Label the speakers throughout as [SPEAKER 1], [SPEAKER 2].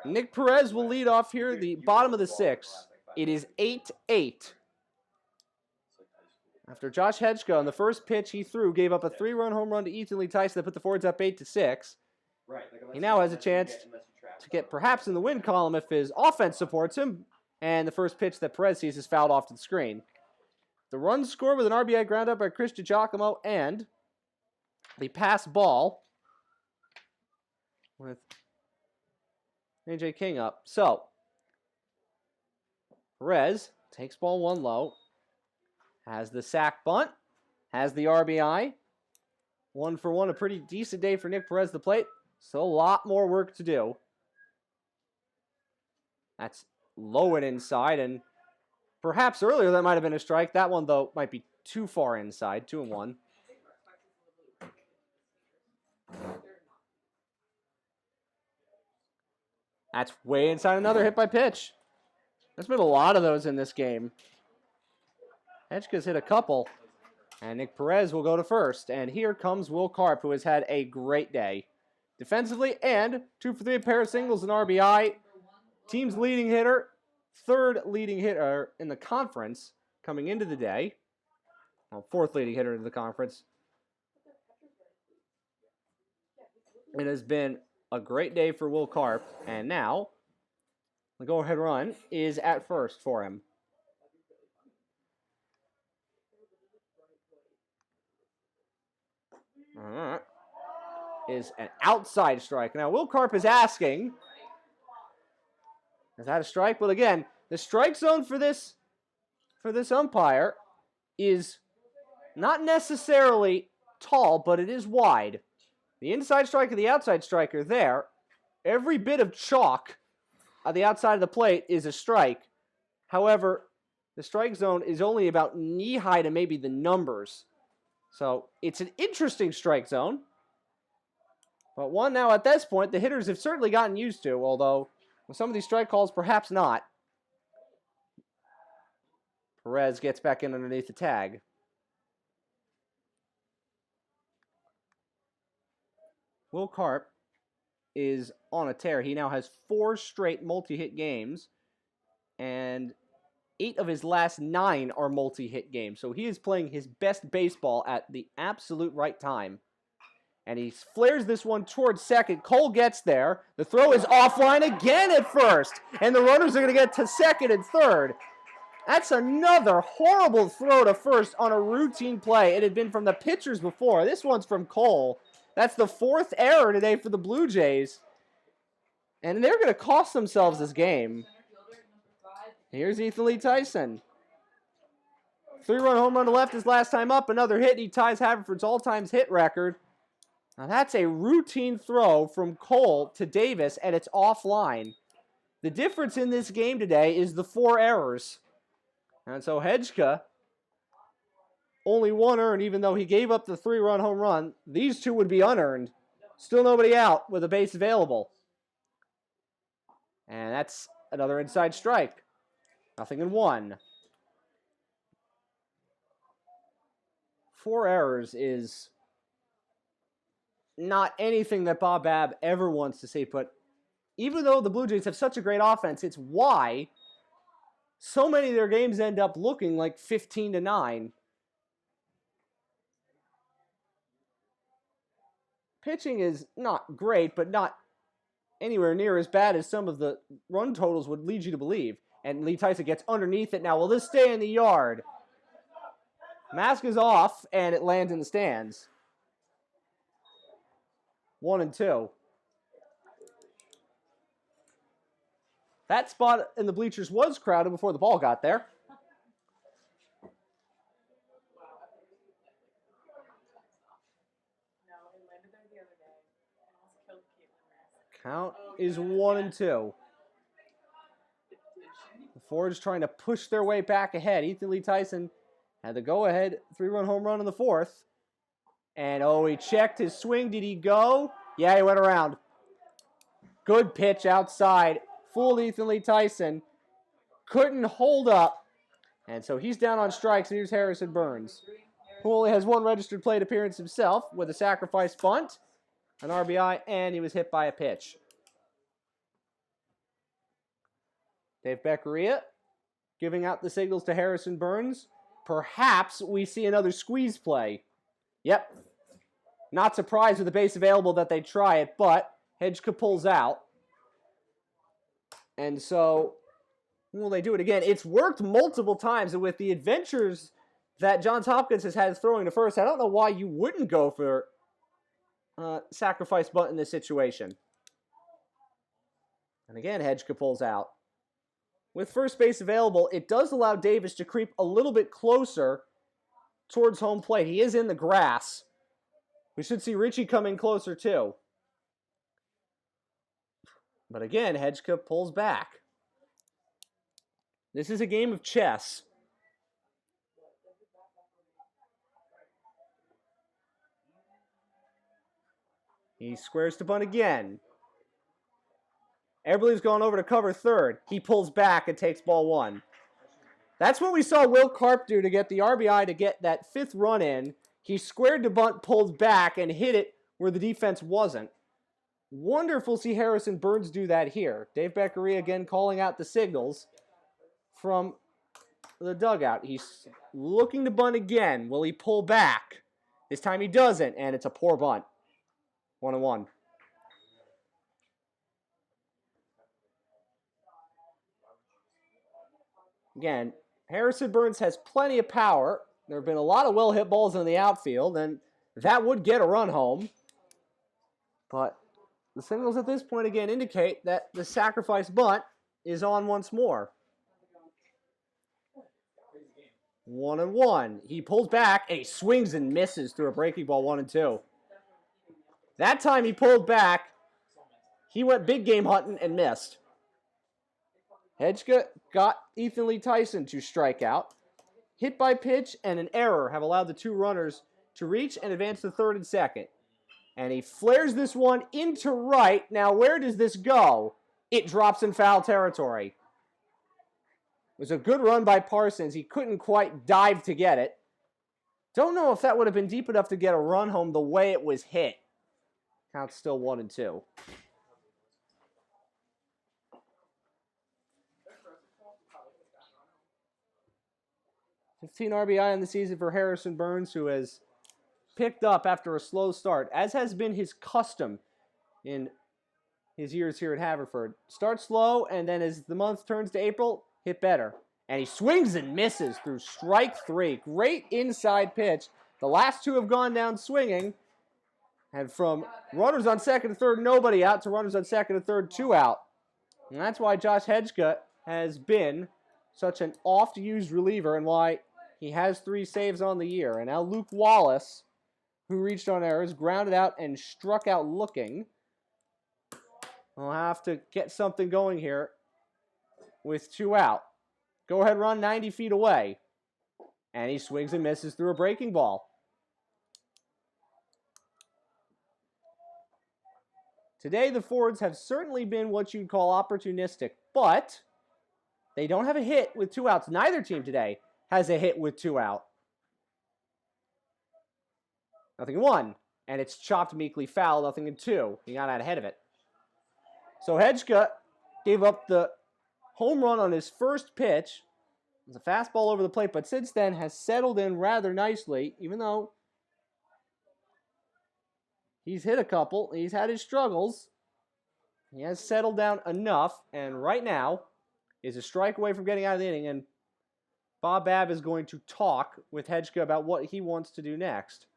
[SPEAKER 1] Nick Perez will lead off here, the bottom of the 6th. It is 8-8. After Josh Hedgeka on the first pitch he threw gave up a 3-run home run to Ethan Lee Tyson that put the Fords up 8-6. He now has a chance to get perhaps in the win column if his offense supports him, and the first pitch that Perez sees is fouled off to the screen. The run scored with an RBI ground up by Chris DiGiacomo and the pass ball with AJ King up. So, Perez takes ball 1 low, has the sack bunt, has the RBI. 1 for 1, a pretty decent day for Nick Perez at the plate. So a lot more work to do. That's low and inside, and perhaps earlier that might have been a strike. That one, though, might be too far inside, 2-1. That's way inside, another hit by pitch. There's been a lot of those in this game. Hedgeka's hit a couple, and Nick Perez will go to first. And here comes Will Karp, who has had a great day defensively, and 2 for 3, a pair of singles and RBI. Team's leading hitter, 3rd leading hitter in the conference coming into the day. Well, 4th leading hitter in the conference. It has been a great day for Will Karp, and now the go-ahead run is at first for him. Is an outside strike. Now, Will Karp is asking, is that a strike? Well, again, the strike zone for this umpire is not necessarily tall, but it is wide. The inside strike and the outside strike are there. Every bit of chalk on the outside of the plate is a strike. However, the strike zone is only about knee-high to maybe the numbers. So it's an interesting strike zone. But one now at this point, the hitters have certainly gotten used to, although with some of these strike calls, perhaps not. Perez gets back in underneath the tag. Will Karp is on a tear. He now has 4 straight multi-hit games, and 8 of his last 9 are multi-hit games. So he is playing his best baseball at the absolute right time. And he flares this one towards second. Cole gets there. The throw is offline again at first. And the runners are going to get to second and third. That's another horrible throw to first on a routine play. It had been from the pitchers before. This one's from Cole. That's the 4th error today for the Blue Jays. And they're going to cost themselves this game. Here's Ethan Lee Tyson. 3-run home run to left his last time up. Another hit. He ties Haverford's all-time hit record. Now that's a routine throw from Cole to Davis, and it's offline. The difference in this game today is the 4 errors. And so Hedgeka, only 1 earned, even though he gave up the 3-run home run. These 2 would be unearned. Still nobody out with a base available. And that's another inside strike. 0-1. 4 errors is not anything that Bob Babb ever wants to see, but even though the Blue Jays have such a great offense, it's why so many of their games end up looking like 15-9. Pitching is not great, but not anywhere near as bad as some of the run totals would lead you to believe. And Lee Tyson gets underneath it now. Will this stay in the yard? Mask is off, and it lands in the stands. 1-2. That spot in the bleachers was crowded before the ball got there. Count is 1-2. The Fords trying to push their way back ahead. Ethan Lee Tyson had the go-ahead 3-run home run in the 4th. And, he checked his swing. Did he go? Yeah, he went around. Good pitch outside. Fooled Ethan Lee Tyson. Couldn't hold up. And so he's down on strikes. And here's Harrison Burns, who only has 1 registered plate appearance himself with a sacrifice bunt, an RBI, and he was hit by a pitch. Dave Beccaria giving out the signals to Harrison Burns. Perhaps we see another squeeze play. Yep. Not surprised with the base available that they try it, but Hedgka pulls out. And so, will they do it again? It's worked multiple times, and with the adventures that Johns Hopkins has had throwing to first, I don't know why you wouldn't go for sacrifice bunt in this situation. And again, Hedgka pulls out. With first base available, it does allow Davis to creep a little bit closer towards home plate. He is in the grass. We should see Richie come in closer too. But again, Hedgka pulls back. This is a game of chess. He squares to bunt again. Eberle's going over to cover third. He pulls back and takes ball one. That's what we saw Will Karp do to get the RBI to get that fifth run in. He squared to bunt, pulled back, and hit it where the defense wasn't. Wonderful to see Harrison Burns do that here. Dave Beccaria again calling out the signals from the dugout. He's looking to bunt again. Will he pull back? This time he doesn't, and it's a poor bunt. 1-1. Again, Harrison Burns has plenty of power. There have been a lot of well-hit balls in the outfield, and that would get a run home. But the signals at this point again indicate that the sacrifice bunt is on once more. 1-1. He pulls back, and he swings and misses through a breaking ball 1-2. That time he pulled back. He went big game hunting and missed. Hedgka got Ethan Lee Tyson to strike out. Hit by pitch and an error have allowed the two runners to reach and advance to third and second. And he flares this one into right. Now, where does this go? It drops in foul territory. It was a good run by Parsons. He couldn't quite dive to get it. Don't know if that would have been deep enough to get a run home the way it was hit. Count's still 1-2. 15 RBI in the season for Harrison Burns, who has picked up after a slow start, as has been his custom in his years here at Haverford. Starts slow, and then as the month turns to April, hit better. And he swings and misses through strike three. Great inside pitch. The last two have gone down swinging. And from runners on second and third, nobody out, to runners on second and third, two out. And that's why Josh Hedgka has been such an oft-used reliever and why he has 3 saves on the year. And now Luke Wallace, who reached on errors, grounded out and struck out looking. We'll have to get something going here with 2 out. Go ahead run 90 feet away. And he swings and misses through a breaking ball. Today, the Fords have certainly been what you'd call opportunistic, but they don't have a hit with 2 outs. Neither team today has a hit with 2 out. 0-1, and it's chopped meekly foul, 0-2. He got out ahead of it. So Hedgka gave up the home run on his first pitch. It was a fastball over the plate, but since then has settled in rather nicely, even though he's hit a couple. He's had his struggles. He has settled down enough, and right now is a strike away from getting out of the inning, and Bob Babb is going to talk with Hedgka about what he wants to do next.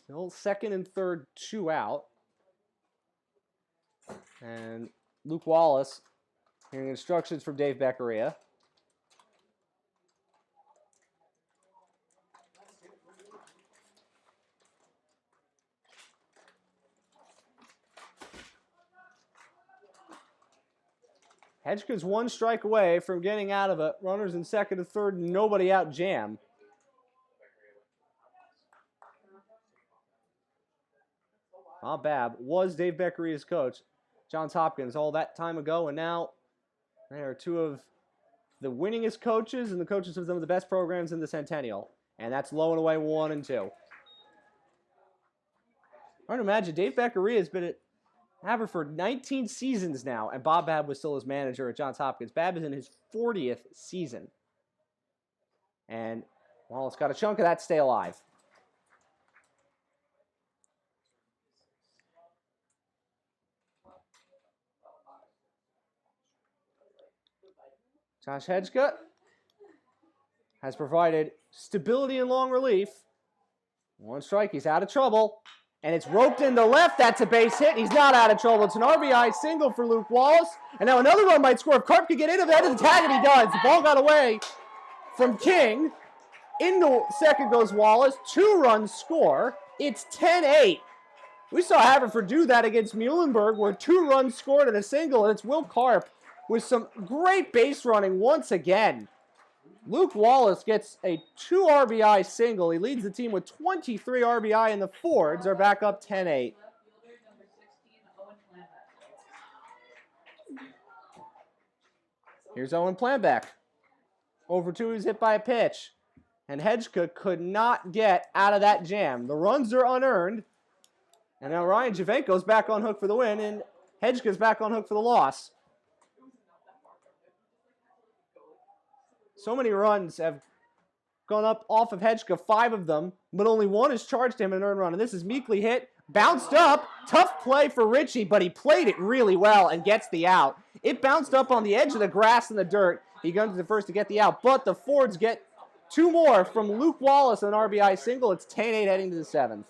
[SPEAKER 1] Still second and third, 2 out. And Luke Wallace hearing instructions from Dave Beccaria. Hedgka's 1 strike away from getting out of a runners in second and third, nobody out jam. Bob Babb was Dave Beccaria's coach, Johns Hopkins, all that time ago, and now they are 2 of the winningest coaches and the coaches of some of the best programs in the Centennial. And that's low and away 1-2. Hard to imagine. Dave Beccaria has been at Haverford, 19 seasons now, and Bob Babb was still his manager at Johns Hopkins. Babb is in his 40th season. And Wallace got a chunk of that to stay alive. Josh Hedgeka has provided stability and long relief. One strike, he's out of trouble. And it's roped into left. That's a base hit. He's not out of trouble. It's an RBI single for Luke Wallace. And now another run might score. If Karp could get into the head of the tag, and he does. The ball got away from King. Into second goes Wallace. 2 runs score. It's 10-8. We saw Haverford do that against Muhlenberg, where 2 runs scored and a single. And it's Will Karp with some great base running once again. Luke Wallace gets a 2 RBI single. He leads the team with 23 RBI, and the Fords are back up 10-8. Here's Owen Planbeck. Over 2, he's hit by a pitch. And Hedgeka could not get out of that jam. The runs are unearned. And now Ryan Javenko's back on hook for the win, and Hedgeka's back on hook for the loss. So many runs have gone up off of Hedgeka, 5 of them, but only 1 is charged to him in an earned run. And this is meekly hit, bounced up, tough play for Ritchie, but he played it really well and gets the out. It bounced up on the edge of the grass and the dirt. He guns to the first to get the out, but the Fords get 2 more from Luke Wallace, an RBI single. It's 10-8 heading to the 7th.